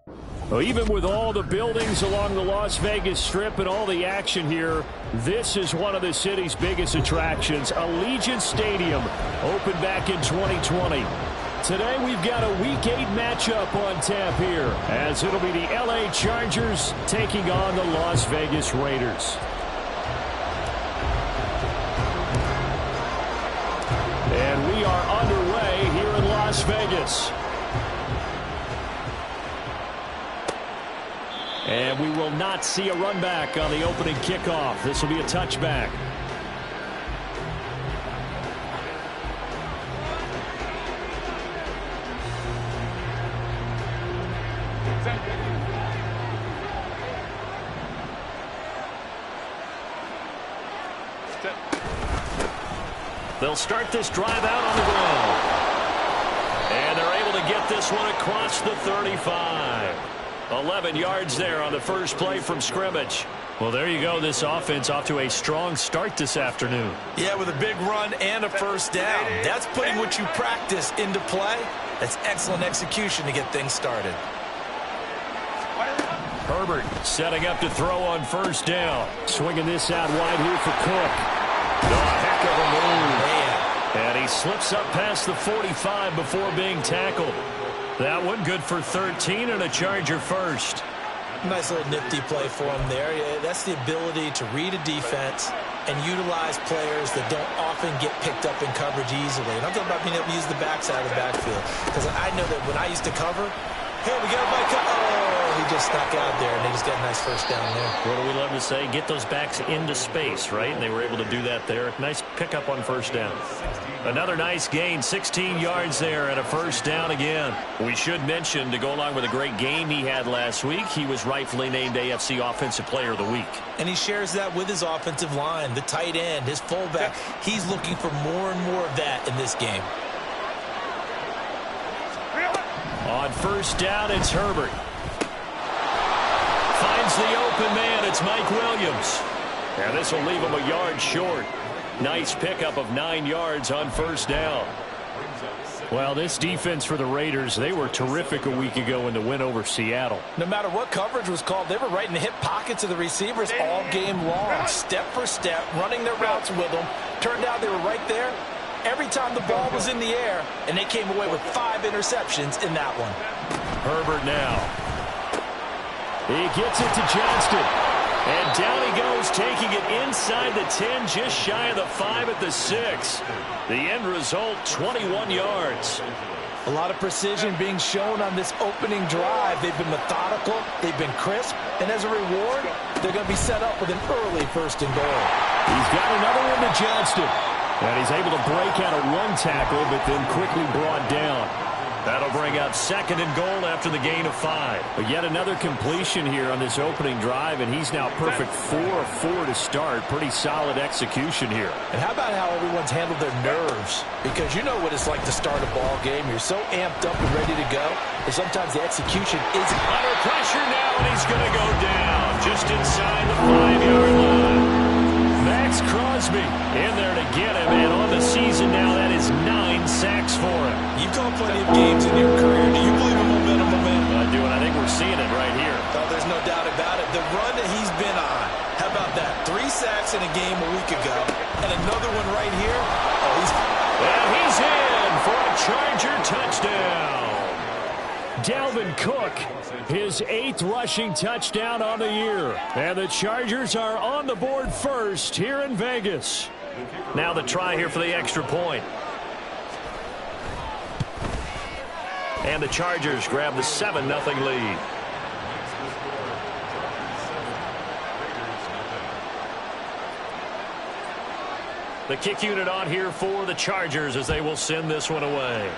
Well, even with all the buildings along the Las Vegas Strip and all the action here, this is one of the city's biggest attractions. Allegiant Stadium opened back in 2020. Today we've got a Week 8 matchup on tap here, as it'll be the LA Chargers taking on the Las Vegas Raiders. And we are underway here in Las Vegas. And we will not see a run back on the opening kickoff. This will be a touchback. They'll start this drive out on the ground. And they're able to get this one across the 35. 11 yards there on the first play from scrimmage. Well, there you go. This offense off to a strong start this afternoon. Yeah, with a big run and a first down. That's putting what you practice into play. That's excellent execution to get things started. Herbert setting up to throw on first down. Swinging this out wide here for Cook. A heck of a move. Man. And he slips up past the 45 before being tackled. That one good for 13 and a Charger first. Nice little nifty play for him there. Yeah, that's the ability to read a defense and utilize players that don't often get picked up in coverage easily. And I'm talking about being able to use the backside of the backfield. Because I know that when I used to cover, hey, we got a bike. Oh, he just snuck out there, and they just got a nice first down there. What do we love to say? Get those backs into space, right? And they were able to do that there. Nice pickup on first down. Another nice gain, 16 yards there and a first down again. We should mention, to go along with a great game he had last week, he was rightfully named AFC Offensive Player of the Week. And he shares that with his offensive line, the tight end, his fullback. He's looking for more and more of that in this game. On first down, it's Herbert. Finds the open man. It's Mike Williams. And this will leave him a yard short. Nice pickup of 9 yards on first down. Well, this defense for the Raiders, they were terrific a week ago in the win over Seattle. No matter what coverage was called, they were right in the hip pockets of the receivers all game long, step for step, running their routes with them. Turned out they were right there every time the ball was in the air, and they came away with 5 interceptions in that one. Herbert now. He gets it to Johnston. And down he goes, taking it inside the 10, just shy of the 5 at the 6. The end result, 21 yards. A lot of precision being shown on this opening drive. They've been methodical, they've been crisp, and as a reward, they're going to be set up with an early first and goal. He's got another one to Johnston. And he's able to break out of one tackle, but then quickly brought down. That'll bring up second and goal after the gain of 5. But yet another completion here on this opening drive, and he's now perfect 4 of 4 to start. Pretty solid execution here. And how about how everyone's handled their nerves? Because you know what it's like to start a ball game. You're so amped up and ready to go, and sometimes the execution isn't. Under pressure now, and he's going to go down just inside the 5-yard line. Max Crosby in there to get him, and on the season now, that is 9 sacks for him. You've called plenty of games in your career. Do you believe in momentum? I do, and I think we're seeing it right here. Oh, there's no doubt about it. The run that he's been on, how about that? 3 sacks in a game a week ago, and another one right here. And he's in for a Charger touchdown. Dalvin Cook, his 8th rushing touchdown on the year. And the Chargers are on the board first here in Vegas. Now the try here for the extra point. And the Chargers grab the 7-0 lead. The kick unit on here for the Chargers as they will send this one away.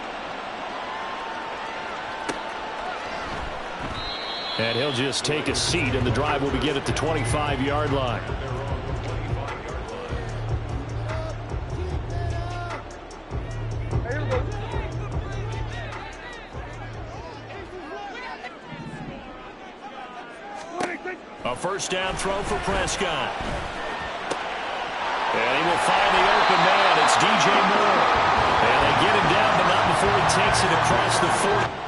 And he'll just take a seat, and the drive will begin at the 25-yard line. A first down throw for Prescott. And he will find the open man. It's DJ Moore. And they get him down, but not before he takes it across the 40.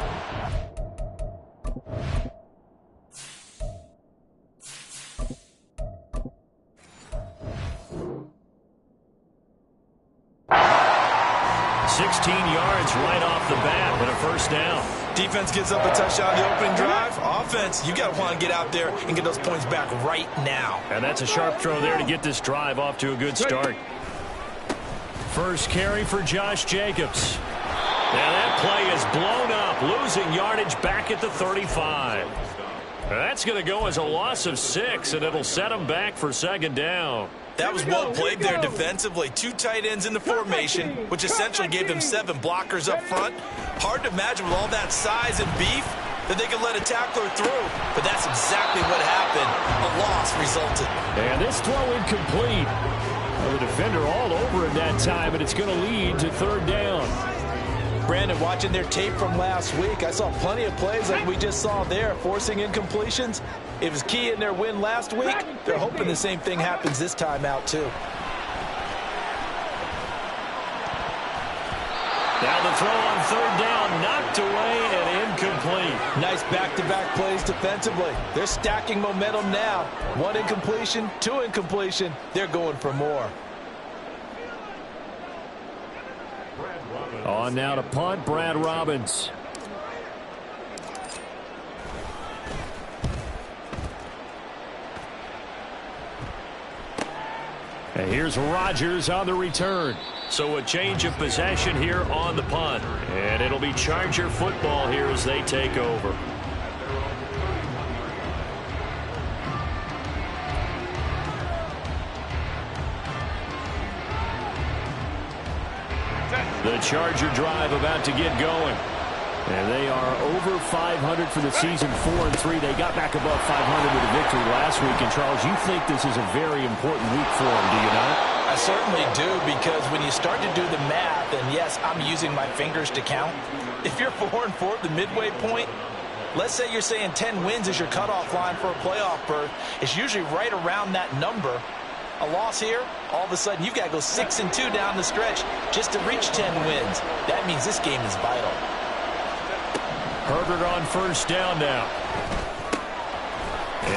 16 yards right off the bat and a first down. Defense gets up a touchdown the opening drive. Offense, you got to want to get out there and get those points back right now. And that's a sharp throw there to get this drive off to a good start. First carry for Josh Jacobs. And that play is blown up, losing yardage back at the 35. That's going to go as a loss of 6, and it'll set him back for second down. That was well played there defensively. 2 tight ends in the formation, which essentially gave them 7 blockers up front. Hard to imagine with all that size and beef that they could let a tackler through. But that's exactly what happened. A loss resulted. And this throw incomplete. Well, the defender all over him that time, and it's going to lead to third down. Brandon, watching their tape from last week, I saw plenty of plays like we just saw there, forcing incompletions. It was key in their win last week. They're hoping the same thing happens this time out, too. Now the throw on third down, knocked away and incomplete. Nice back-to-back plays defensively. They're stacking momentum now. 1 incompletion, 2 incompletion. They're going for more. On now to punt, Brad Robbins. And here's Rodgers on the return. So a change of possession here on the punt. And it'll be Charger football here as they take over. The Charger drive about to get going. And they are over 500 for the season, 4-3. They got back above 500 with a victory last week. And, Charles, you think this is a very important week for them, do you not? I certainly do, because when you start to do the math, and yes, I'm using my fingers to count. If you're 4-4 at the midway point, let's say you're saying 10 wins is your cutoff line for a playoff berth. It's usually right around that number. A loss here, all of a sudden you've got to go 6-2 down the stretch just to reach 10 wins. That means this game is vital. Herbert on first down now.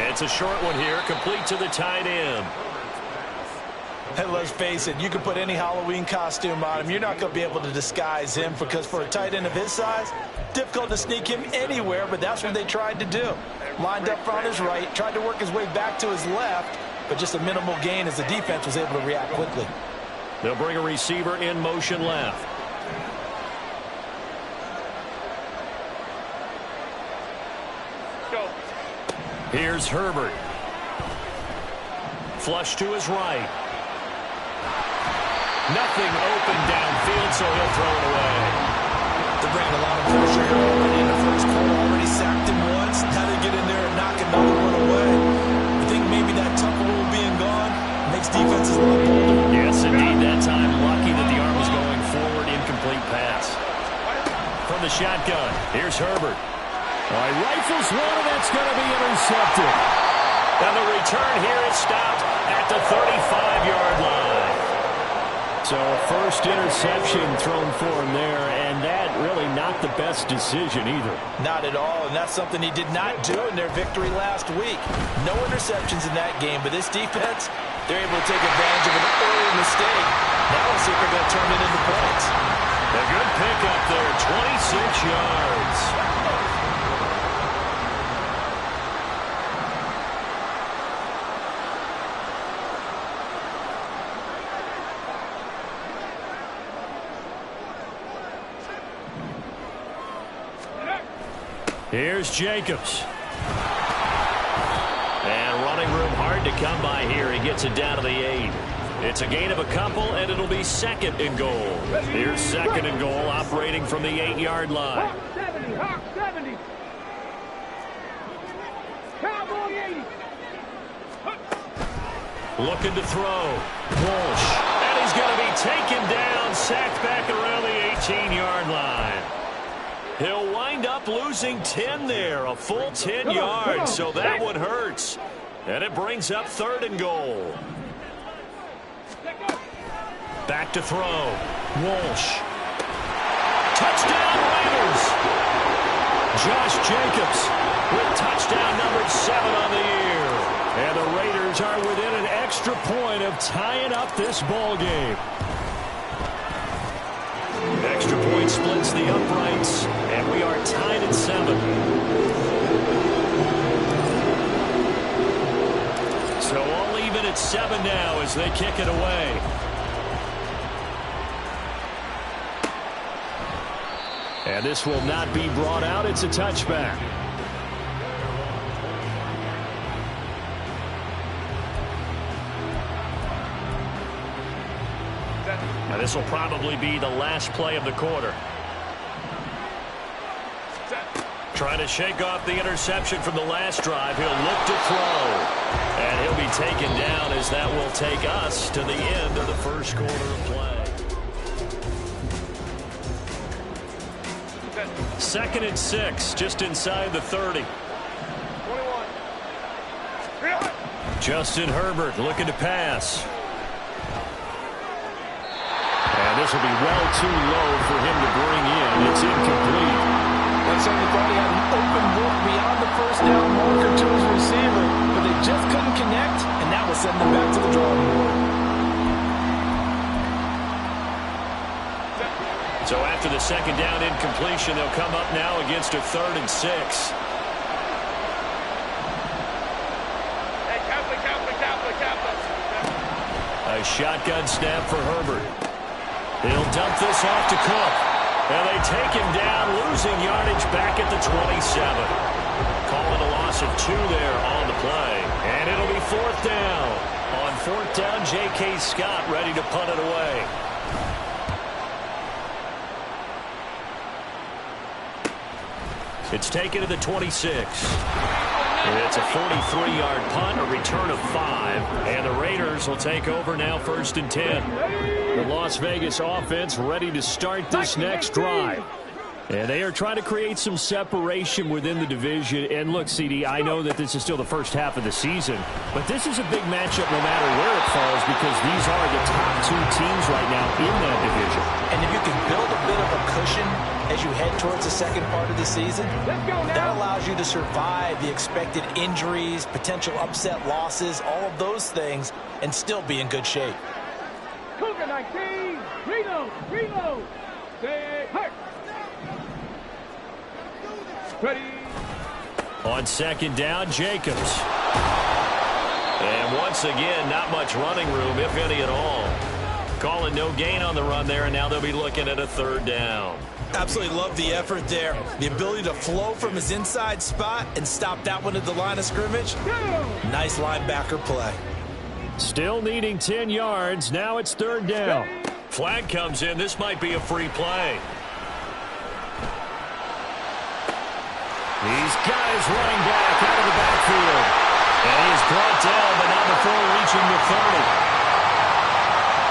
It's a short one here, complete to the tight end. And let's face it, you can put any Halloween costume on him. You're not going to be able to disguise him, because for a tight end of his size, difficult to sneak him anywhere, but that's what they tried to do. Lined up on his right, tried to work his way back to his left, but just a minimal gain as the defense was able to react quickly. They'll bring a receiver in motion left. Here's Herbert. Flush to his right. Nothing open downfield, so he'll throw it away. They're bringing a lot of pressure here already in the first quarter. Already sacked him once. Now they get in there and knock another one away. I think maybe that tough rule being gone makes defenses a lot bolder. Yes, indeed. That time, lucky that the arm was going forward. Incomplete pass. From the shotgun, here's Herbert. All right, rifles one, and that's going to be intercepted. And the return here is stopped at the 35-yard line. So a first interception thrown for him there, and that really not the best decision either. Not at all, and that's something he did not do in their victory last week. No interceptions in that game, but this defense, they're able to take advantage of an early mistake. Now we'll see if they're going to turn it into points. A good pickup there, 26 yards. Here's Jacobs. And running room hard to come by here. He gets it down to the 8. It's a gain of a couple, and it'll be second and goal. Here's second and goal, operating from the 8-yard line. 70. Cowboy 80. Looking to throw. Walsh. And he's going to be taken down, sacked back around the 18-yard line. He'll wind up losing 10 there, a full 10 yards, so that one hurts. And it brings up third and goal. Back to throw. Walsh. Touchdown Raiders. Josh Jacobs with touchdown number 7 on the year. And the Raiders are within an extra point of tying up this ball game. extra point splits the uprights, and we are tied at 7. So all even at 7 now as they kick it away. And this will not be brought out. It's a touchback. Now this will probably be the last play of the quarter. Trying to shake off the interception from the last drive. He'll look to throw. And he'll be taken down as that will take us to the end of the first quarter of play. 2nd and 6, just inside the 30. 21. Justin Herbert looking to pass. And this will be well too low for him to bring in. It's incomplete. I certainly thought he had an open look beyond the first down marker to his receiver, but they just couldn't connect, and that was sending them back to the drawing board. So after the 2nd down incompletion, they'll come up now against a 3rd and 6. Hey, Kaplan. A shotgun snap for Herbert. He'll dump this off to Cook. And they take him down, losing yardage back at the 27. Calling a loss of 2 there on the play. And it'll be 4th down. On 4th down, J.K. Scott ready to punt it away. It's taken to the 26. It's a 43-yard punt, a return of 5. And the Raiders will take over now 1st and 10. The Las Vegas offense ready to start this next drive. And they are trying to create some separation within the division. And look, CD, I know that this is still the first half of the season, but this is a big matchup no matter where it falls because these are the top 2 teams right now in that division. And if you can build a bit of a cushion as you head towards the second part of the season, that allows you to survive the expected injuries, potential upset losses, all of those things, and still be in good shape. Cougar 19. Reload. Stay hurt. Ready. On 2nd down, Jacobs. And once again, not much running room, if any at all. Calling no gain on the run there, and now they'll be looking at a 3rd down. Absolutely love the effort there. The ability to flow from his inside spot and stop that one at the line of scrimmage. Nice linebacker play. Still needing 10 yards. Now it's 3rd down. Flag comes in. This might be a free play. He's got his running back out of the backfield. And he is brought down, but not before reaching the 30.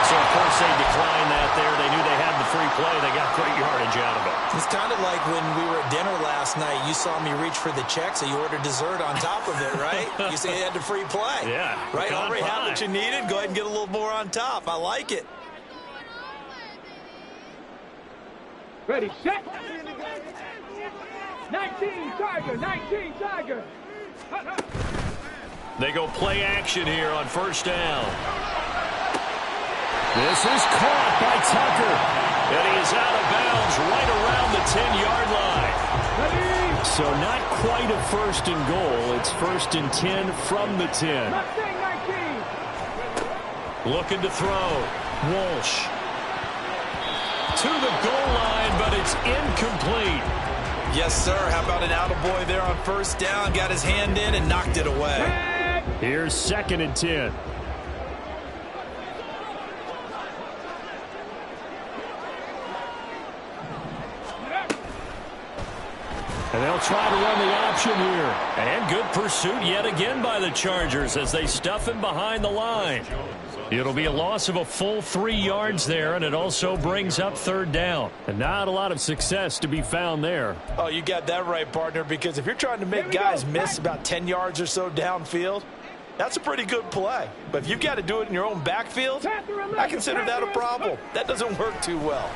So, of course, they declined that there. They knew they had the free play. They got great yardage out of it. It's kind of like when we were at dinner last night. You saw me reach for the check, so you ordered dessert on top of it, right? You say you had the free play. Yeah. Right? Already had what you needed. Go ahead and get a little more on top. I like it. Ready, set. 19 Tiger. They go play action here on 1st down. This is caught by Tucker. And he is out of bounds right around the 10-yard line. Ready. So not quite a 1st and goal. It's 1st and 10 from the 10. 19. Looking to throw. Walsh. To the goal line, but it's incomplete. Yes, sir. How about an attaboy there on 1st down? Got his hand in and knocked it away. Here's 2nd and 10. And they'll try to run the option here. And good pursuit yet again by the Chargers as they stuff him behind the line. It'll be a loss of a full 3 yards there, and it also brings up 3rd down. And not a lot of success to be found there. Oh, you got that right, partner, because if you're trying to make guys miss about 10 yards or so downfield, that's a pretty good play. But if you've got to do it in your own backfield, I consider that a problem. That doesn't work too well.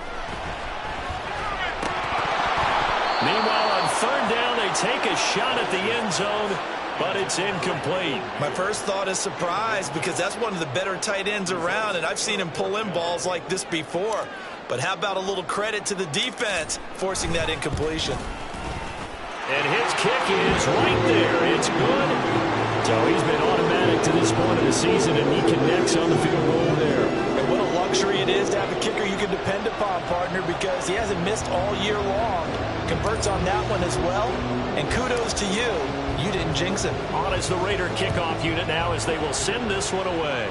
Meanwhile, on 3rd down, they take a shot at the end zone, but it's incomplete. My first thought is surprise because that's one of the better tight ends around, and I've seen him pull in balls like this before. But how about a little credit to the defense forcing that incompletion? And his kick is right there. It's good. So he's been automatic to this point of the season, and he connects on the field goal there. And what a luxury it is to have a kicker you can depend upon, partner, because he hasn't missed all year long. Converts on that one as well. And kudos to you. You didn't jinx him. On is the Raider kickoff unit now as they will send this one away.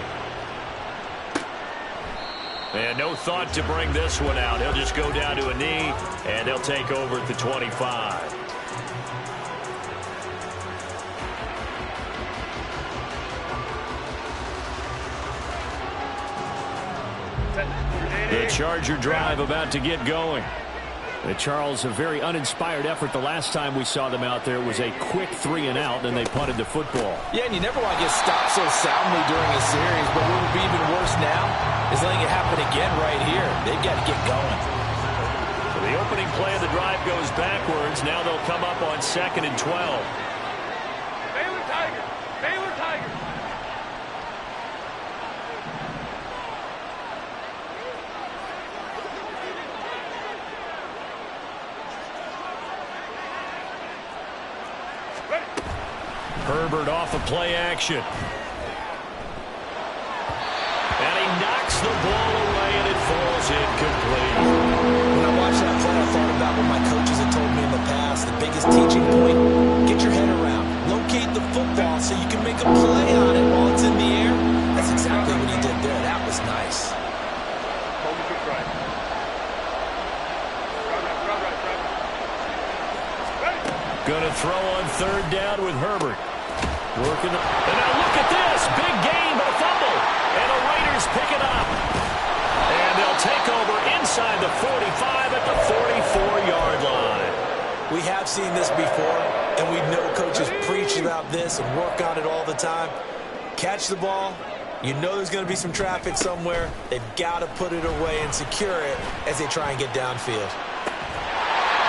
And no thought to bring this one out. He'll just go down to a knee, and he'll take over at the 25. The Charger drive about to get going. Charles, a very uninspired effort. The last time we saw them out there was a quick 3-and-out, and they punted the football. Yeah, and you never want to get stopped so soundly during a series, but what would be even worse now is letting it happen again right here. They've got to get going. So the opening play of the drive goes backwards. Now they'll come up on 2nd and 12. Baylor Tigers! Baylor Tigers! Herbert off of play action. And he knocks the ball away, and it falls incomplete. When I watched that play, I thought about what my coaches had told me in the past. The biggest teaching point, get your head around. Locate the football so you can make a play on it while it's in the air. That's exactly what he did there. That was nice. Gonna throw on 3rd down with Herbert. Working. And now look at this. Big gain, but a fumble. And the Raiders pick it up. And they'll take over inside the 45 at the 44-yard line. We have seen this before, and we know coaches preach about this and work on it all the time. Catch the ball. You know there's going to be some traffic somewhere. They've got to put it away and secure it as they try and get downfield.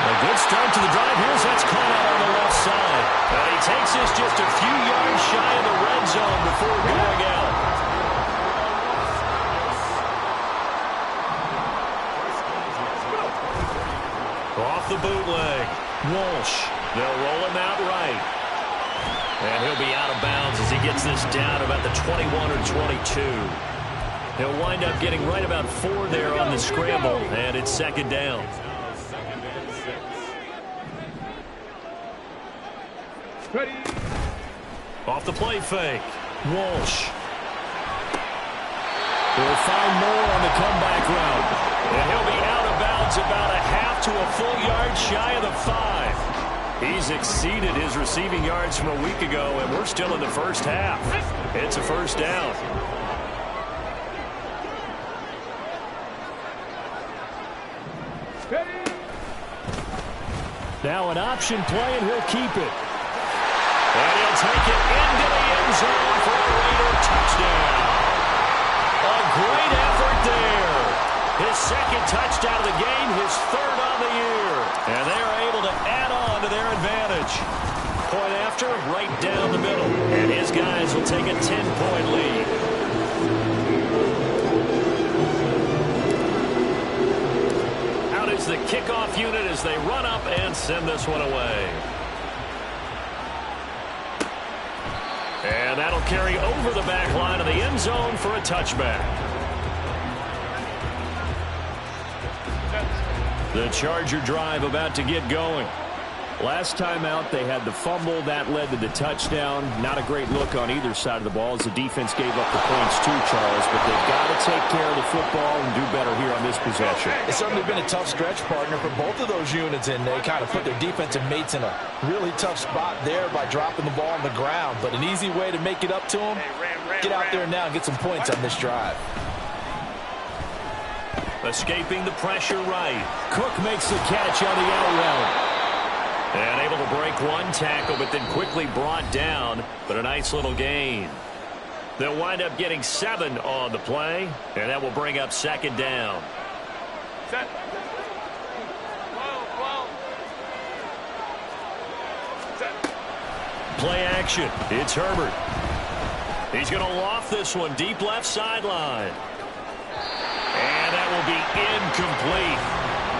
A good start to the drive. Here's that's caught out on the left side. And he takes this just a few yards shy of the red zone before going out. Off the bootleg. Walsh. They'll roll him out right. And he'll be out of bounds as he gets this down about the 21 or 22. He'll wind up getting right about 4 there on the scramble, and it's 2nd down. Ready. Off the play fake. Walsh. He'll find more on the comeback route. And he'll be out of bounds about a half to a full yard shy of the 5. He's exceeded his receiving yards from a week ago, and we're still in the first half. It's a 1st down. Ready. Now an option play, and he'll keep it. And he'll take it into the end zone for a Raider touchdown. A great effort there. His 2nd touchdown of the game, his 3rd on the year. And they are able to add on to their advantage. Point after, right down the middle. And his guys will take a 10-point lead. Out is the kickoff unit as they run up and send this one away. And that'll carry over the back line of the end zone for a touchback. The Charger drive about to get going. Last time out, they had the fumble. That led to the touchdown. Not a great look on either side of the ball as the defense gave up the points too, Charles. But they've got to take care of the football and do better here on this possession. It's certainly been a tough stretch, partner, for both of those units, and they kind of put their defensive mates in a really tough spot there by dropping the ball on the ground. But an easy way to make it up to them, get out there now and get some points on this drive. Escaping the pressure right. Cook makes the catch on the out route. And able to break one tackle, but then quickly brought down. But a nice little gain. They'll wind up getting 7 on the play, and that will bring up 2nd down. Set. Set. Play action. It's Herbert. He's going to loft this one deep left sideline. And that will will be incomplete.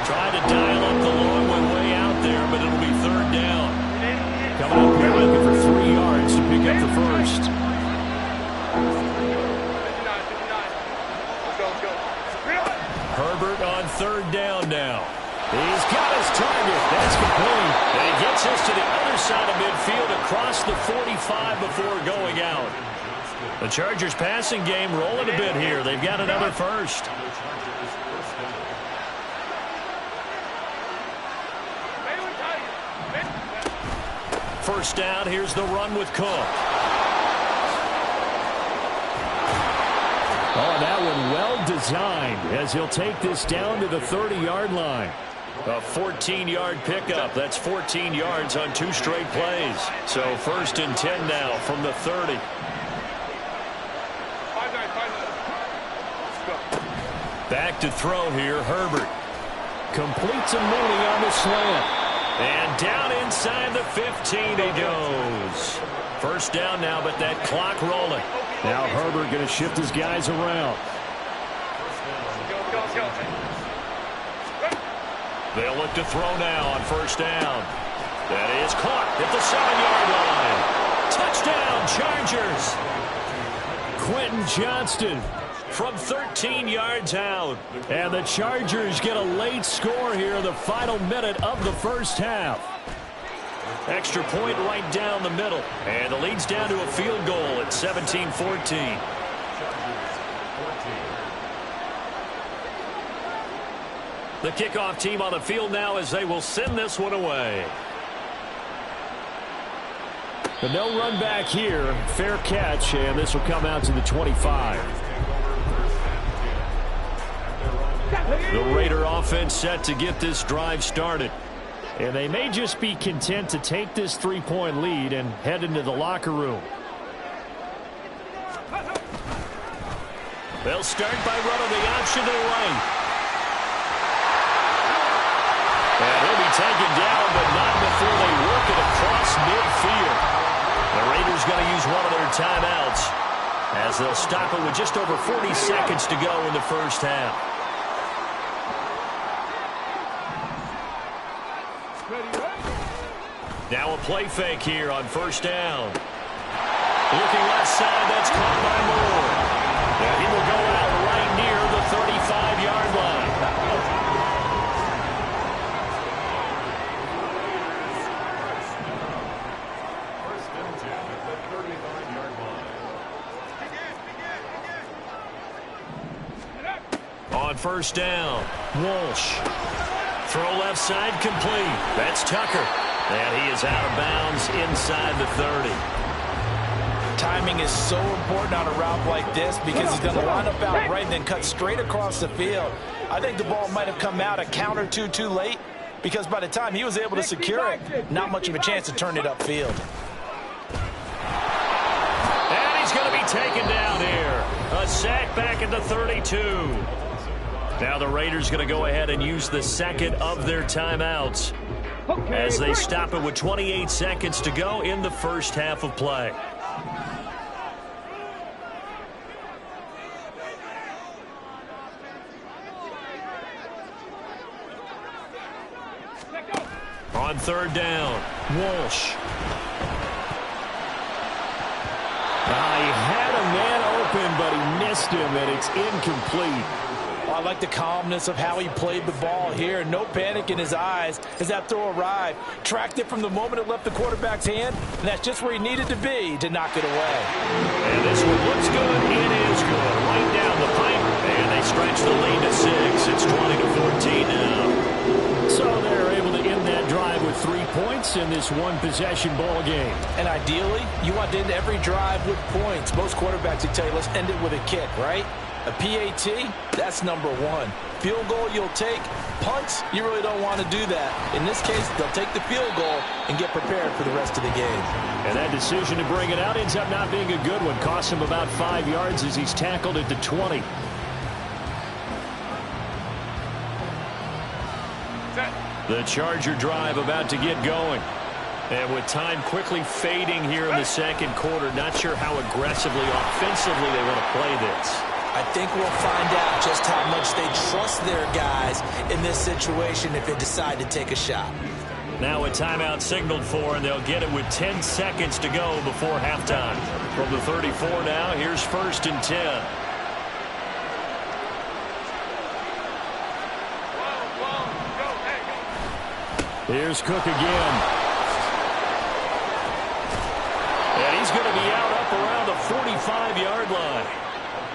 Tried to dial up the long one way out there, but it'll be third down. Coming up here looking for 3 yards to pick up the first. 59, 59. Let's go. Herbert on third down now. He's got his target. That's complete. And he gets us to the other side of midfield across the 45 before going out. The Chargers passing game rolling a bit here. They've got another first. First down, here's the run with Cook. Oh, that one well designed as he'll take this down to the 30-yard line. A 14-yard pickup. That's 14 yards on 2 straight plays. So first and 10 now from the 30. Back to throw here, Herbert. Completes a Mooney on the slant. And down inside the 15 he goes. First down now, but that clock rolling. Now Herbert going to shift his guys around. They'll look to throw now on first down. That is caught at the 7-yard line. Touchdown, Chargers. Quentin Johnston from 13 yards out. And the Chargers get a late score here in the final minute of the first half. Extra point right down the middle. And the lead's down to a field goal at 17-14. The kickoff team on the field now as they will send this one away. But no run back here. Fair catch, and this will come out to the 25. The Raider offense set to get this drive started. And they may just be content to take this 3-point lead and head into the locker room. They'll start by running the option to the right. And he'll be taken down, but not before they work it across midfield. The Raiders going to use one of their timeouts as they'll stop it with just over 40 seconds to go in the first half. Now a play fake here on first down. Looking left side, that's caught by Moore. And he will go out right near the 35-yard line. On first down, Walsh. Throw left side complete. That's Tucker. And he is out of bounds inside the 30. Timing is so important on a route like this because he's going to line up out right and then cut straight across the field. I think the ball might have come out a count or two too late because by the time he was able to secure it, not much of a chance to turn it upfield. And he's going to be taken down here. A sack back at the 32. Now the Raiders going to go ahead and use the second of their timeouts as they stop it with 28 seconds to go in the first half of play. On third down, Walsh. He had a man open, but he missed him, and it's incomplete. I like the calmness of how he played the ball here. No panic in his eyes as that throw arrived. Tracked it from the moment it left the quarterback's hand, and that's just where he needed to be to knock it away. And this one looks good. It is good. Right down the pipe, and they stretch the lead to 6. It's 20-14 now. So they're able to end that drive with 3 points in this one-possession ball game. And ideally, you want to end every drive with points. Most quarterbacks would tell you, let's end it with a kick, right? A PAT, that's number 1. Field goal you'll take. Punts, you really don't want to do that. In this case, they'll take the field goal and get prepared for the rest of the game. And that decision to bring it out ends up not being a good one. Costs him about 5 yards as he's tackled at the 20. The Charger drive about to get going. And with time quickly fading here in the second quarter, not sure how aggressively, offensively they want to play this. I think we'll find out just how much they trust their guys in this situation if they decide to take a shot. Now a timeout signaled for, and they'll get it with 10 seconds to go before halftime. From the 34 now, here's 1st and 10. Here's Cook again. And he's going to be out up around the 45-yard line.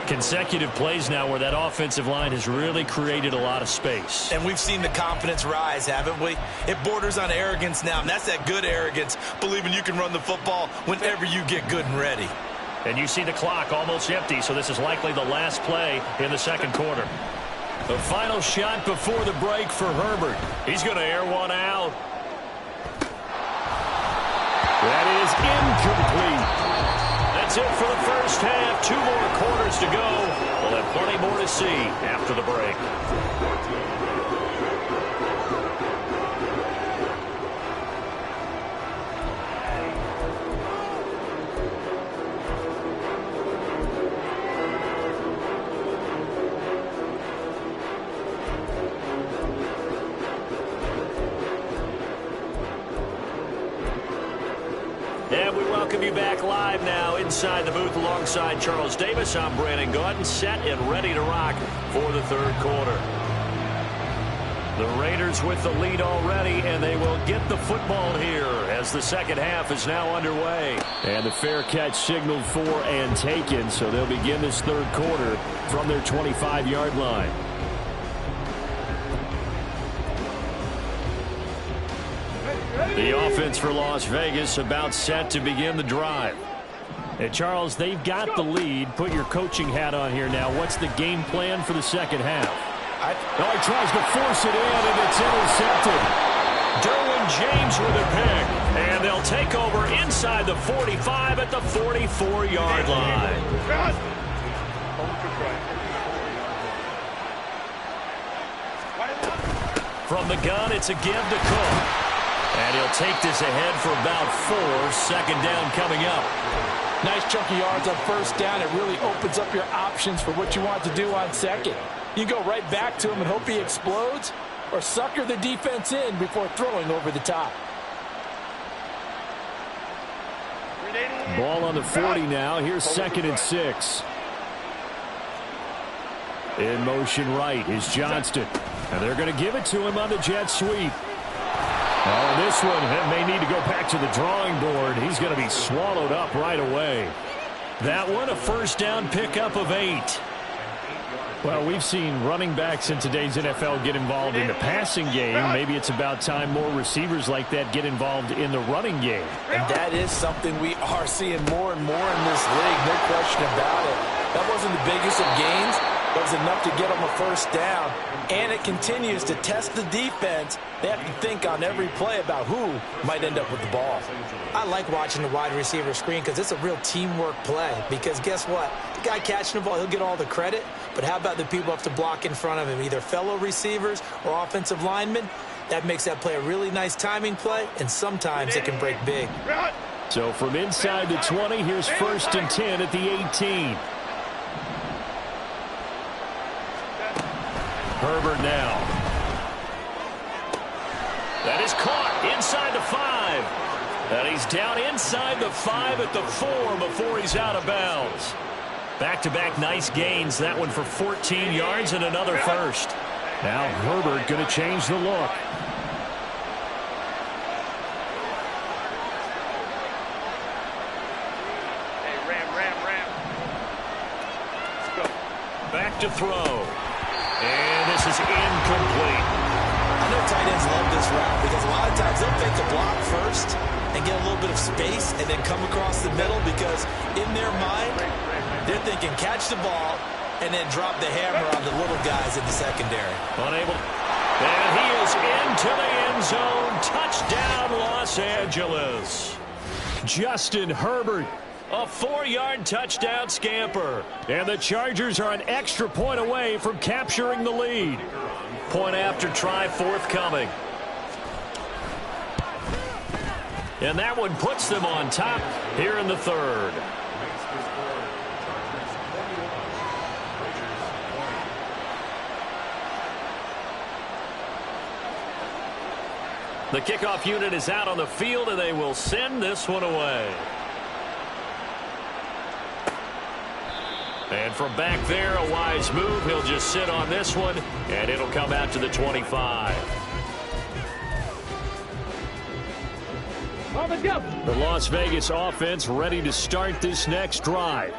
Consecutive plays now where that offensive line has really created a lot of space. And we've seen the confidence rise, haven't we? It borders on arrogance now, and that's that good arrogance, believing you can run the football whenever you get good and ready. And you see the clock almost empty, so this is likely the last play in the second quarter. The final shot before the break for Herbert. He's going to air one out. That is incomplete. That's it for the first half. 2 more quarters to go. We'll have plenty more to see after the break. And we welcome you back live now inside the booth alongside Charles Davis. I'm Brandon Gaudin, set and ready to rock for the third quarter. The Raiders with the lead already, and they will get the football here as the second half is now underway. And the fair catch signaled for and taken, so they'll begin this third quarter from their 25-yard line. The offense for Las Vegas about set to begin the drive. And Charles, they've got the lead. Put your coaching hat on here now. What's the game plan for the second half? He tries to force it in, and it's intercepted. Derwin James with a pick. And they'll take over inside the 45 at the 44-yard line. From the gun, it's a give to Cook. And he'll take this ahead for about 4. Second down coming up. Nice chunky yards on first down. It really opens up your options for what you want to do on second. You go right back to him and hope he explodes, or sucker the defense in before throwing over the top. Ball on the 40 now. Here's 2nd and 6. In motion right is Johnston. And they're going to give it to him on the jet sweep. Oh, this one may need to go back to the drawing board. He's going to be swallowed up right away. That one, a first down pickup of 8. Well, we've seen running backs in today's NFL get involved in the passing game. Maybe it's about time more receivers like that get involved in the running game. And that is something we are seeing more and more in this league. No question about it. That wasn't the biggest of gains. It was enough to get them a first down. And it continues to test the defense. They have to think on every play about who might end up with the ball. I like watching the wide receiver screen because it's a real teamwork play. Because guess what? The guy catching the ball, he'll get all the credit. But how about the people who have to block in front of him, either fellow receivers or offensive linemen? That makes that play a really nice timing play, and sometimes it can break big. So from inside the 20, here's 1st and 10 at the 18. Herbert now. That is caught inside the 5. And he's down inside the 5 at the 4 before he's out of bounds. Back-to-back nice gains. That one for 14 yards and another first. Now Herbert going to change the look. Hey, ram. Let's go. Back to throw. And this is incomplete. I know tight ends love this route because a lot of times they'll fake the block first and get a little bit of space and then come across the middle because in their mind, they're thinking catch the ball and then drop the hammer on the little guys in the secondary. Unable. And he is into the end zone. Touchdown, Los Angeles. Justin Herbert. A 4-yard touchdown scamper. And the Chargers are an extra point away from capturing the lead. Point after try forthcoming. And that one puts them on top here in the third. The kickoff unit is out on the field, and they will send this one away. And from back there, a wise move. He'll just sit on this one, and it'll come out to the 25. The Las Vegas offense ready to start this next drive.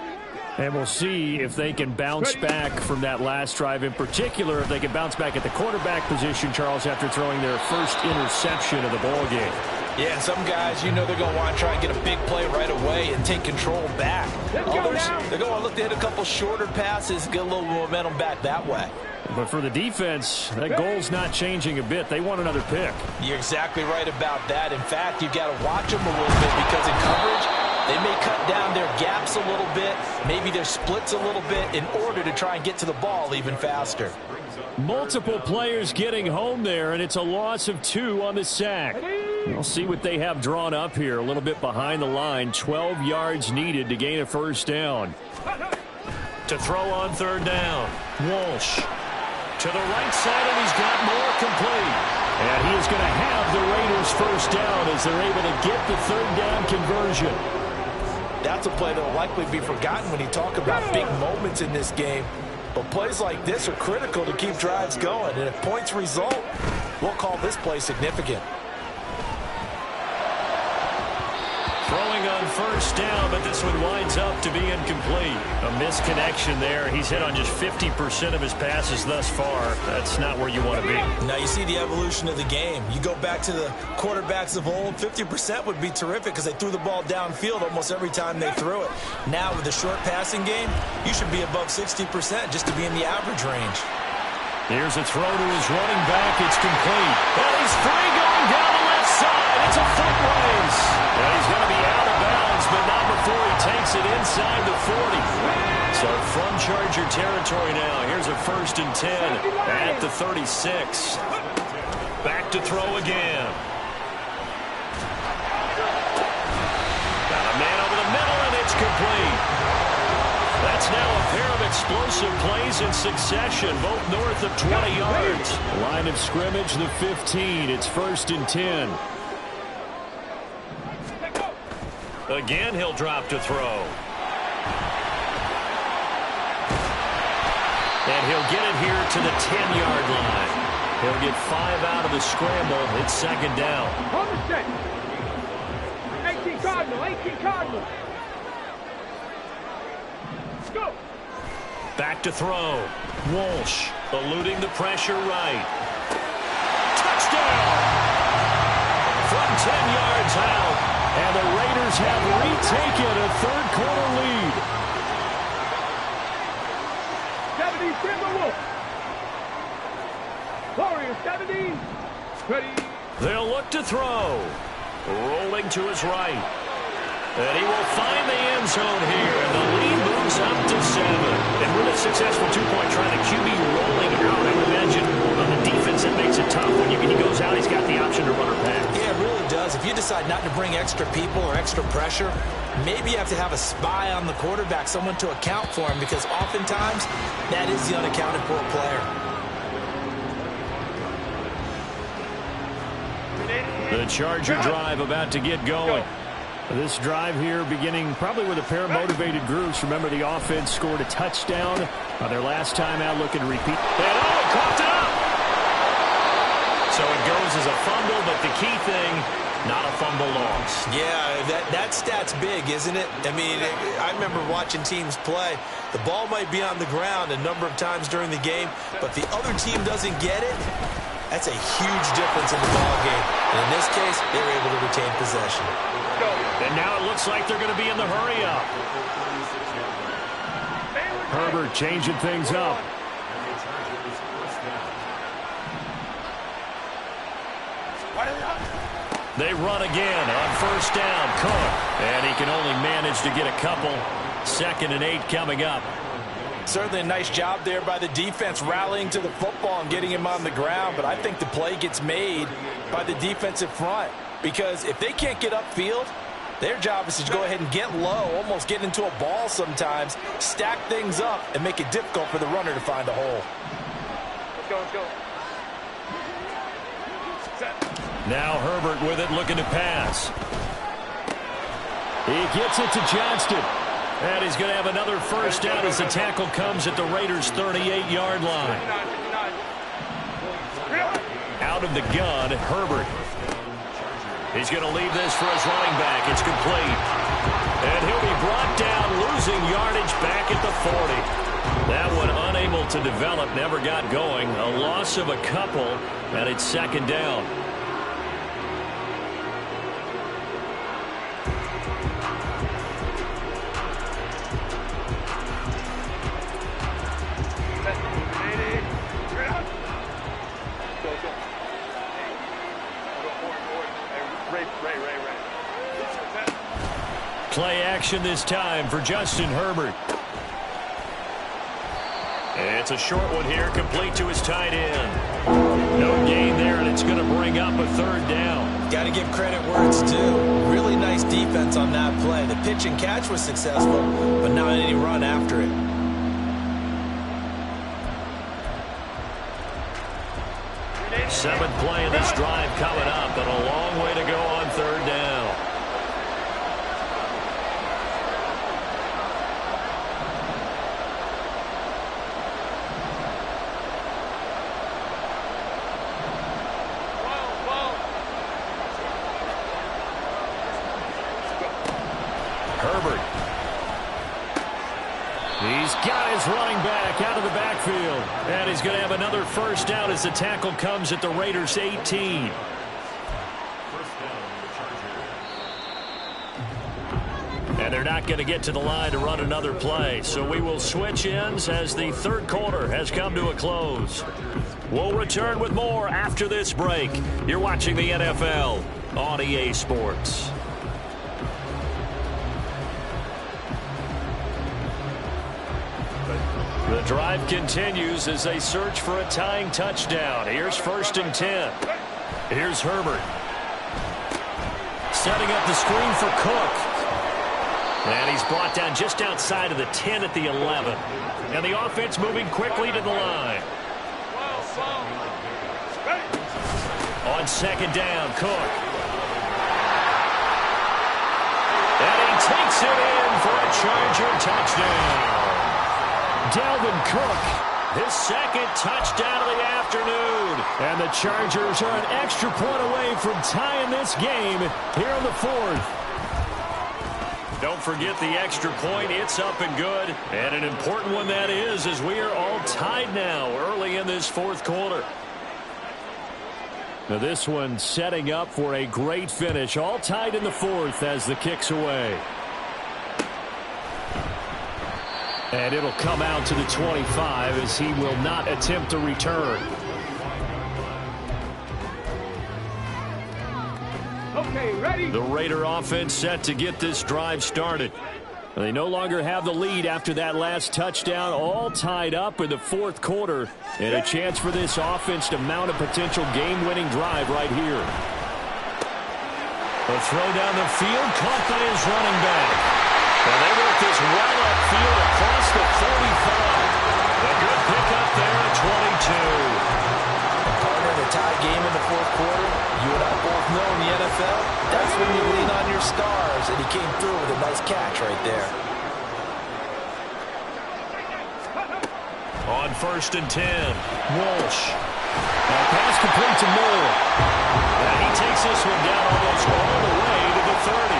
And we'll see if they can bounce back from that last drive. In particular, if they can bounce back at the quarterback position, Charles, after throwing their first interception of the ballgame. Yeah, and some guys, you know they're going to want to try and get a big play right away and take control back. Others, they're going to look to hit a couple shorter passes, get a little momentum back that way. But for the defense, that goal's not changing a bit. They want another pick. You're exactly right about that. In fact, you've got to watch them a little bit because in coverage, they may cut down their gaps a little bit, maybe their splits a little bit in order to try and get to the ball even faster. Multiple players getting home there, and it's a loss of 2 on the sack. We'll see what they have drawn up here. A little bit behind the line. 12 yards needed to gain a first down. To throw on third down. Walsh. To the right side, and he's got more complete. And he is going to have the Raiders first down as they're able to get the third down conversion. That's a play that will likely be forgotten when you talk about big moments in this game. But plays like this are critical to keep drives going. And if points result, we'll call this play significant. Throwing on first down, but this one winds up to be incomplete. A misconnection there. He's hit on just 50% of his passes thus far. That's not where you want to be. Now you see the evolution of the game. You go back to the quarterbacks of old, 50% would be terrific because they threw the ball downfield almost every time they threw it. Now with the short passing game, you should be above 60% just to be in the average range. Here's a throw to his running back. It's complete. And he's free going down the left side. It's a foot race. And he's going to be out of bounds, but not before he takes it inside the 40. So from Charger territory now, here's a 1st and 10 at the 36. Back to throw again. Got a man over the middle, and it's complete. That's now a pair of explosive plays in succession, both north of 20 yards. Line of scrimmage, the 15. It's 1st and 10. Again, he'll drop to throw. And he'll get it here to the 10-yard line. He'll get 5 out of the scramble. It's 2nd down. 18 Cardinal, 18 Cardinal. Go. Back to throw. Walsh eluding the pressure right. Touchdown! From 10 yards out. And the Raiders have retaken a third-quarter lead. 70, Timberwolf. Warriors, 70. Ready. They'll look to throw. Rolling to his right. And he will find the end zone here. And the lead moves up to 7. And with a successful two-point try, the QB rolling out, I would imagine, on the defense, it makes it tough. When he goes out, he's got the option to run or pass. Yeah, it really does. If you decide not to bring extra people or extra pressure, maybe you have to have a spy on the quarterback, someone to account for him, because oftentimes that is the unaccounted for player. The Charger drive about to get going. This drive here beginning probably with a pair of motivated groups. Remember, the offense scored a touchdown on their last time out, looking to repeat. And he coughed it up! So it goes as a fumble, but the key thing, not a fumble loss. Yeah, that stat's big, isn't it? I mean, I remember watching teams play. The ball might be on the ground a number of times during the game, but if the other team doesn't get it, that's a huge difference in the ball game. And in this case, they were able to retain possession. And now it looks like they're going to be in the hurry-up. Herbert changing things up. They run again on first down. Cook. And he can only manage to get a couple. 2nd and 8 coming up. Certainly a nice job there by the defense rallying to the football and getting him on the ground. But I think the play gets made by the defensive front. Because if they can't get upfield, their job is to go ahead and get low, almost get into a ball sometimes, stack things up, and make it difficult for the runner to find a hole. Let's go, let's go. Set. Now Herbert with it, looking to pass. He gets it to Johnston. And he's going to have another first down as the tackle comes at the Raiders' 38-yard line. Out of the gun, Herbert. He's going to leave this for his running back. It's complete. And he'll be brought down, losing yardage back at the 40. That one unable to develop, never got going. A loss of a couple, and it's second down. Play action this time for Justin Herbert. It's a short one here, complete to his tight end. No gain there, and it's going to bring up a third down. Got to give credit where it's due. Really nice defense on that play. The pitch and catch was successful, but not any run after it. Seventh play of this drive coming up, and a long way to go on third down. Herbert. He's got his running back out of the backfield. And he's going to have another first down as the tackle comes at the Raiders' 18. And they're not going to get to the line to run another play. So we will switch ends as the third quarter has come to a close. We'll return with more after this break. You're watching the NFL on EA Sports. The drive continues as they search for a tying touchdown. Here's 1st and 10. Here's Herbert. Setting up the screen for Cook. And he's brought down just outside of the 10 at the 11. And the offense moving quickly to the line. On 2nd down, Cook. And he takes it in for a Charger touchdown. Dalvin Cook, his second touchdown of the afternoon. And the Chargers are an extra point away from tying this game here in the 4th. Don't forget the extra point. It's up and good. And an important one that is, as we are all tied now early in this 4th quarter. Now this one setting up for a great finish. All tied in the 4th as the kick's away. And it'll come out to the 25 as he will not attempt to return. Okay, ready? The Raider offense set to get this drive started. They no longer have the lead after that last touchdown, all tied up in the 4th quarter. And a chance for this offense to mount a potential game-winning drive right here. A throw down the field, caught by his running back. And they work this well upfield across the 45. A good pickup there at 22. Partner, in a tie game in the 4th quarter, you and I both know in the NFL, that's when you lean on your stars, and he came through with a nice catch right there. On 1st and 10, Walsh. Now pass complete to Moore. And he takes this one down almost all the way to the 30.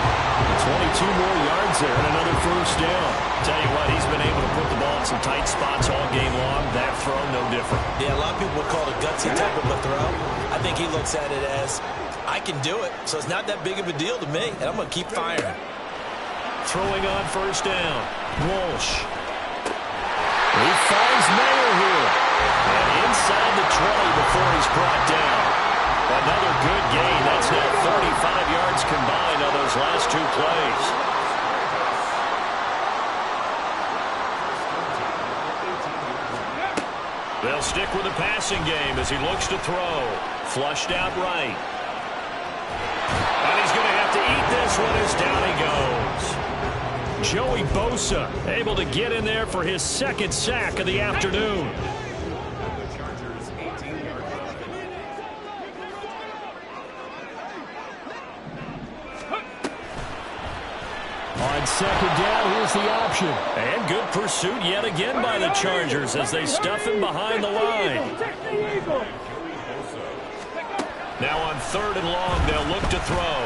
22 more yards there and another first down. Tell you what, he's been able to put the ball in some tight spots all game long. That throw, no different. Yeah, a lot of people would call it a gutsy type of a throw. I think he looks at it as, I can do it, so it's not that big of a deal to me, and I'm going to keep firing. Throwing on 1st down, Walsh. He finds Mayer here. And inside the 20 before he's brought down. Another good gain. That's now 35 yards combined on those last 2 plays. They'll stick with the passing game as he looks to throw. Flushed out right. And he's going to have to eat this one as down he goes. Joey Bosa able to get in there for his 2nd sack of the afternoon. On second down, here's the option. And good pursuit yet again by the Chargers as they stuff him behind the line. Now on third and long, they'll look to throw.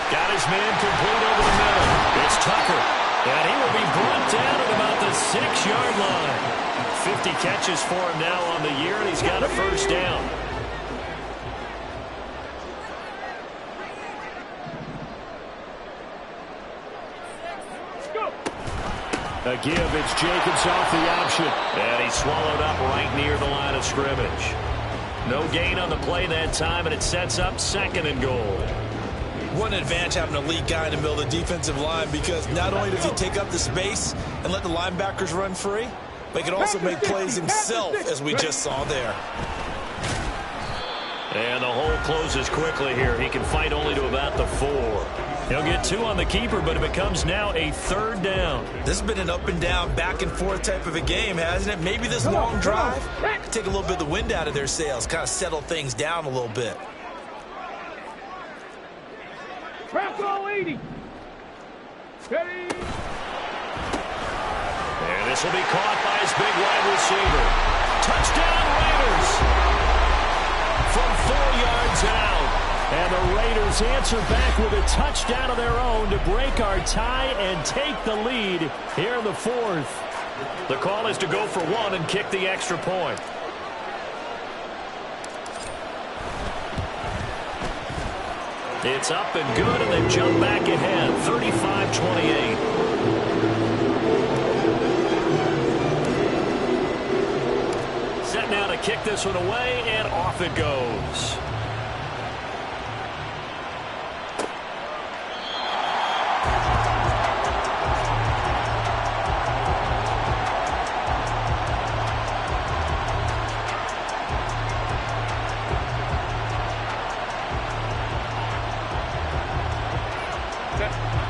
Got his man complete over the middle. It's Tucker. And he will be brought down at about the 6-yard line. 50 catches for him now on the year, and he's got a first down. A give, it's Jacobs off the option. And he's swallowed up right near the line of scrimmage. No gain on the play that time, and it sets up second and goal. What an advantage having a lead guy in the middle of the defensive line, because not only does he take up the space and let the linebackers run free, but he can also make plays himself, as we just saw there. And the hole closes quickly here. He can fight only to about the 4. He'll get 2 on the keeper, but it becomes now a third down. This has been an up and down, back and forth type of a game, hasn't it? Maybe this long drive could take a little bit of the wind out of their sails, kind of settle things down a little bit. Press all 80. Ready. And this will be caught by his big wide receiver. Touchdown Raiders! From 4 yards out. And the Raiders answer back with a touchdown of their own to break our tie and take the lead here in the 4th. The call is to go for 1 and kick the extra point. It's up and good, and they jump back ahead, 35-28. Set now to kick this one away, and off it goes.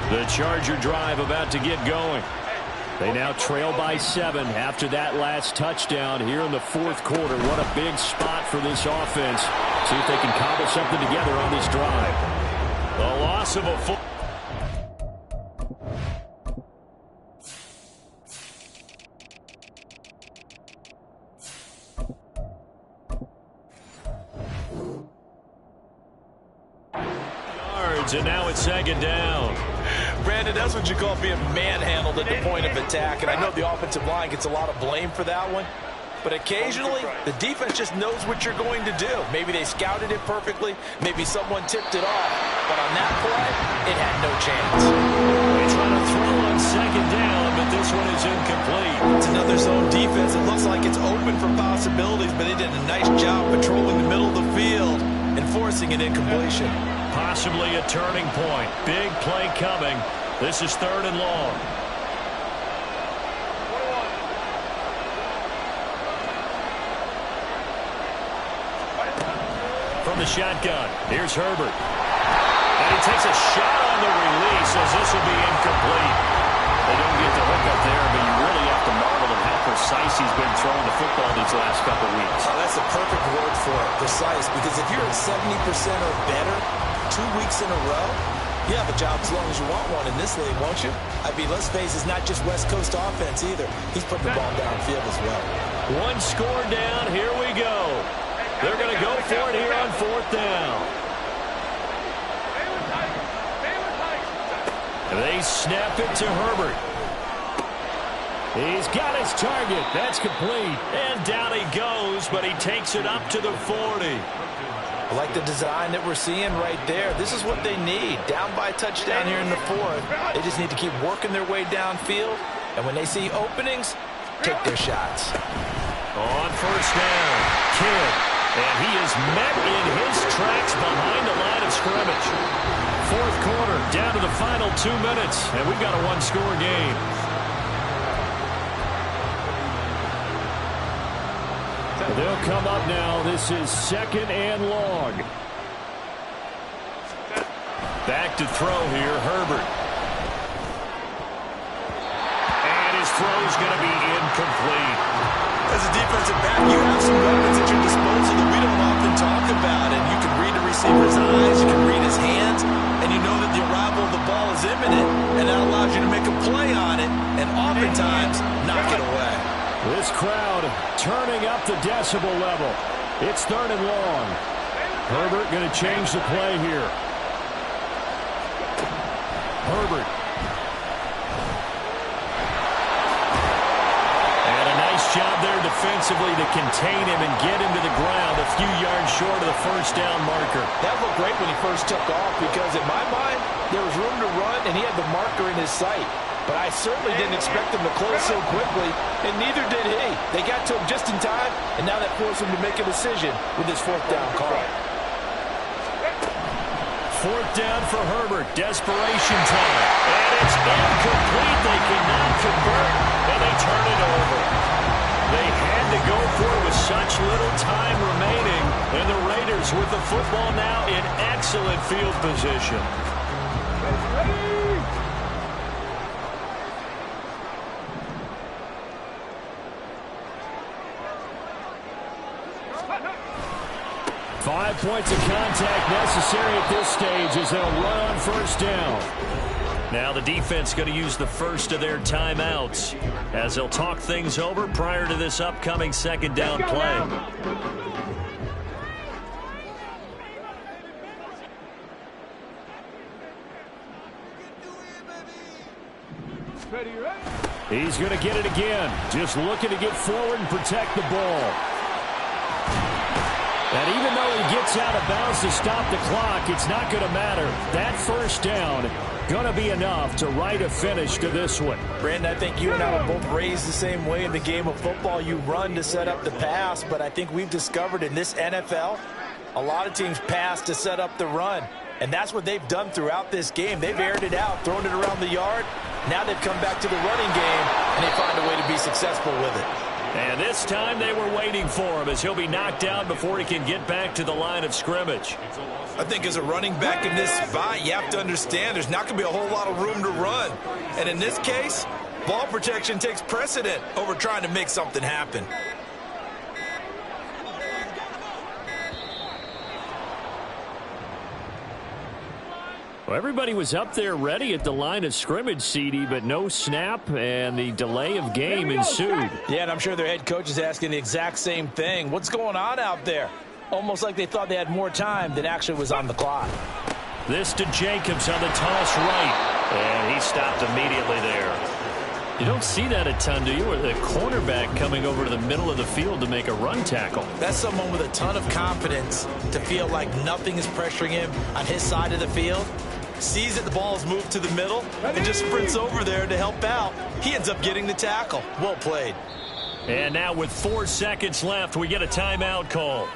The Charger drive about to get going. They now trail by 7 after that last touchdown here in the 4th quarter. What a big spot for this offense. See if they can cobble something together on this drive. The loss of a full. And now it's second down. Brandon, that's what you call being manhandled at the point of attack. And I know the offensive line gets a lot of blame for that one. But occasionally, the defense just knows what you're going to do. Maybe they scouted it perfectly. Maybe someone tipped it off. But on that play, it had no chance. They try to throw on second down, but this one is incomplete. It's another zone defense. It looks like it's open for possibilities, but they did a nice job patrolling the middle of the field and forcing an incompletion. Possibly a turning point. Big play coming. This is third and long. From the shotgun, here's Herbert. And he takes a shot on the release as this will be incomplete. They don't get the hook up there, but you really have to marvel at how precise he's been throwing the football these last couple weeks. Oh, that's a perfect word for it, precise, because if you're at 70% or better 2 weeks in a row, you have a job as long as you want one in this league, won't you? I mean, let's face it, it's not just West Coast offense either. He's putting the ball downfield as well. 1 score down. Here we go. They're going to go for it here on 4th down. They snap it to Herbert. He's got his target. That's complete. And down he goes, but he takes it up to the 40. I like the design that we're seeing right there. This is what they need. Down by a touchdown here in the 4th. They just need to keep working their way downfield. And when they see openings, take their shots. On first down, Kidd. And he is met in his tracks behind the line of scrimmage. 4th quarter, down to the final 2 minutes. And we've got a 1-score game. They'll come up now. This is second and long. Back to throw here, Herbert. And his throw is going to be incomplete. As a defensive back, you have some weapons at your disposal that we don't often talk about. And you can read the receiver's eyes, you can read his hands, and you know that the arrival of the ball is imminent, and that allows you to make a play on it, and oftentimes knock it away. This crowd turning up the decibel level. It's 3rd and long. Herbert going to change the play here. Herbert. And a nice job there defensively to contain him and get him to the ground a few yards short of the first down marker. That looked great when he first took off because, in my mind, there was room to run and he had the marker in his sight. But I certainly didn't expect him to close so quickly, and neither did he. They got to him just in time, and now that forced him to make a decision with his 4th down call. 4th down for Herbert. Desperation time. And it's incomplete. They cannot convert, and they turn it over. They had to go for it with such little time remaining, and the Raiders with the football now in excellent field position. 5 points of contact necessary at this stage as they'll run on 1st down. Now the defense going to use the first of their timeouts as they'll talk things over prior to this upcoming 2nd down play. He's going to get it again. Just looking to get forward and protect the ball. And even though he gets out of bounds to stop the clock, it's not going to matter. That 1st down going to be enough to write a finish to this one. Brandon, I think you and I were both raised the same way in the game of football. You run to set up the pass, but I think we've discovered in this NFL, a lot of teams pass to set up the run. And that's what they've done throughout this game. They've aired it out, thrown it around the yard. Now they've come back to the running game, and they find a way to be successful with it. And this time they were waiting for him as he'll be knocked down before he can get back to the line of scrimmage. I think as a running back in this spot, you have to understand there's not going to be a whole lot of room to run. And in this case, ball protection takes precedent over trying to make something happen. Well, everybody was up there ready at the line of scrimmage, CD, but no snap, and the delay of game ensued. Yeah, and I'm sure their head coach is asking the exact same thing. What's going on out there? Almost like they thought they had more time than actually was on the clock. This to Jacobs on the toss right, and he stopped immediately there. You don't see that a ton, do you? Or the cornerback coming over to the middle of the field to make a run tackle. That's someone with a ton of confidence to feel like nothing is pressuring him on his side of the field. Sees that the ball is moved to the middle and just sprints over there to help out. He ends up getting the tackle. Well played. And now with 4 seconds left, we get a timeout call.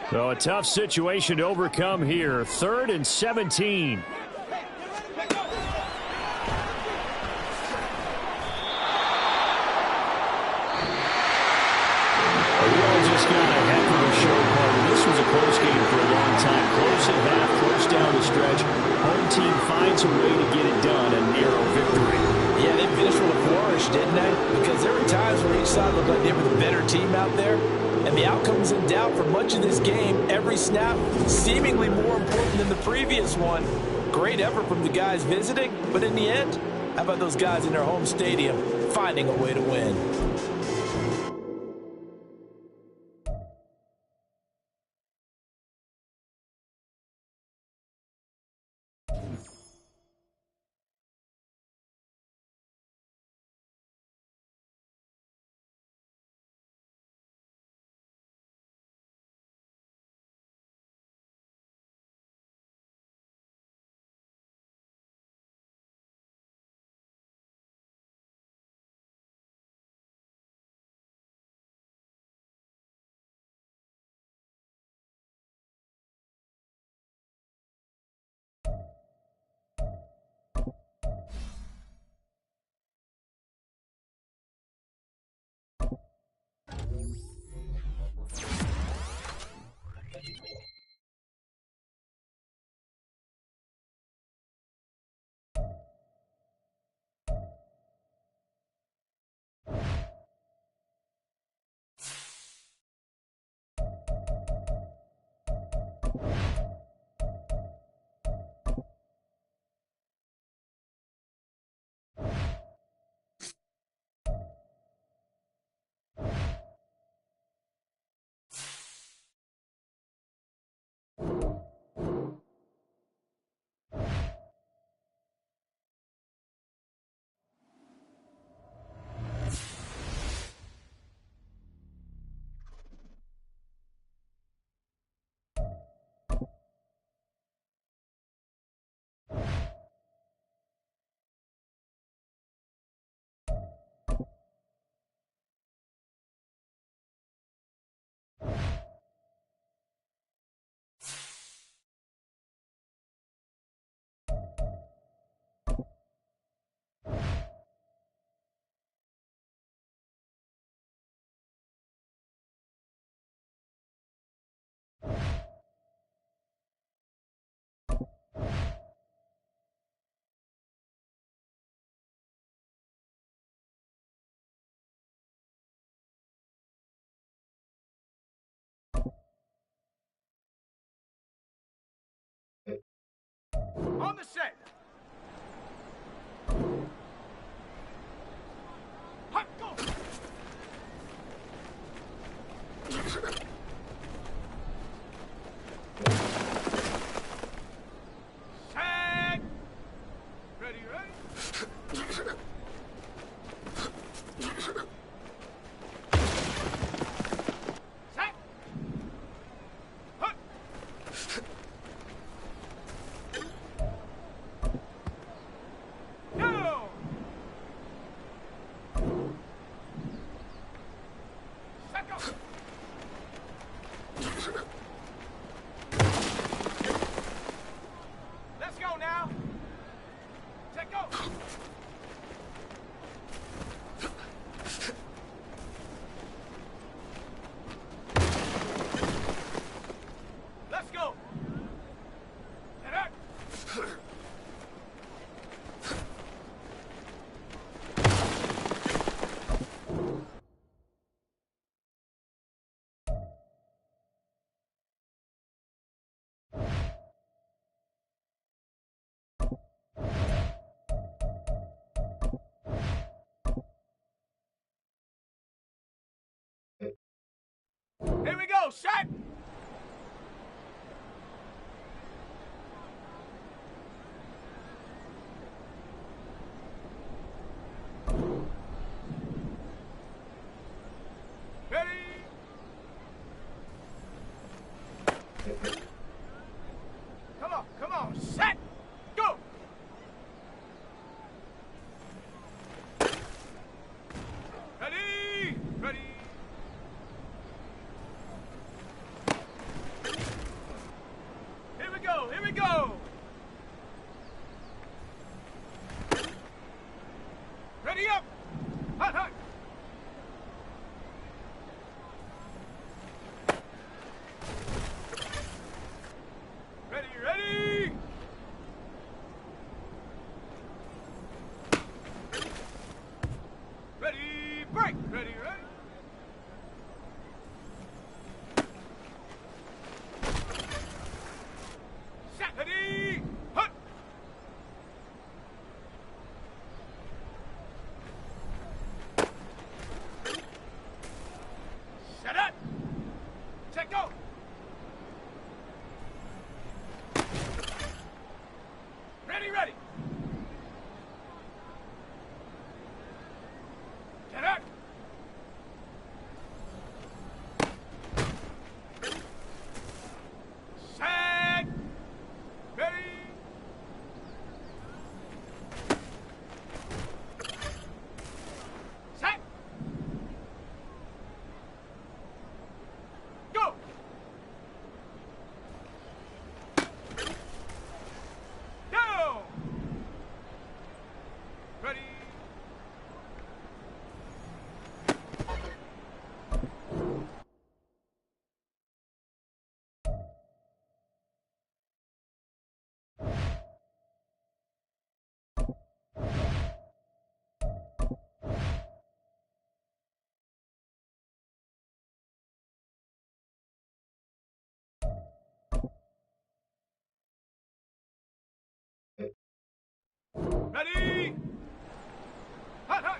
So a tough situation to overcome here. 3rd and 17. This was a close game for a long time. Close at half, close down the stretch. Home team finds a way to get it done, a narrow victory. Yeah, they finished with a flourish, didn't they? Because there were times where each side looked like they were the better team out there. And the outcome's in doubt for much of this game. Every snap seemingly more important than the previous one. Great effort from the guys visiting, but in the end, how about those guys in their home stadium finding a way to win? On the set. Hot, go. Set. Ready, ready. Set. Hut. Go. Set, go. Let's go now. Set, go. Let's go. Get out. Here we go, shot! Ready? Come on, set! Go! Ready? Ready? Ready? Hut, hut.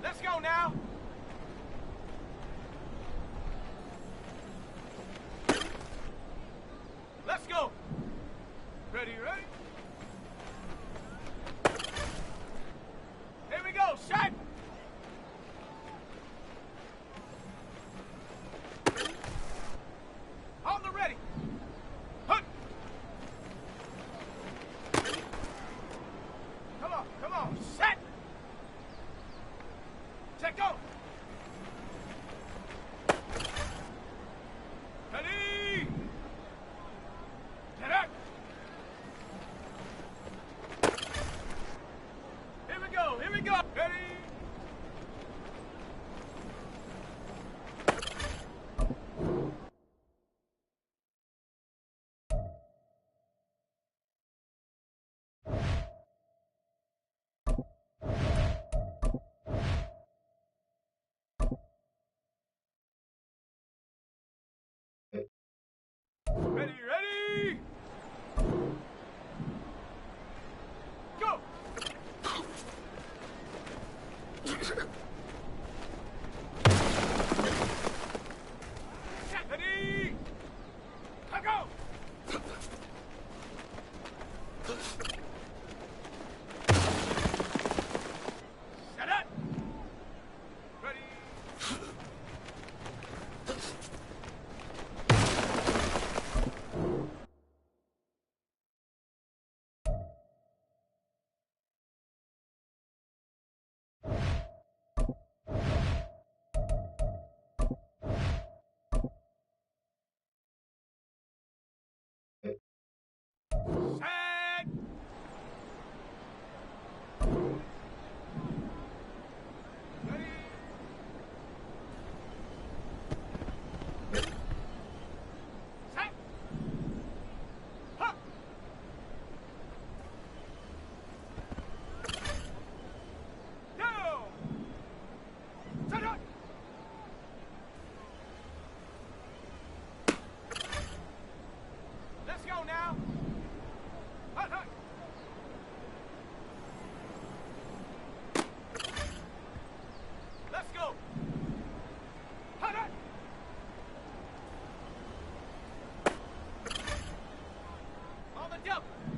Let's go now. Let's go. Ready, ready? Here we go, shot. On the ready. Hut. Come on, set. Check go. Ready. Get up. Here we go. Ready. Ready. Go. Ready. Go. Set up. Ready. Set. Ready. Set. Huh. Go. Set up. Let's go now. Hut, hut. Let's go. Hut, hut. On the double.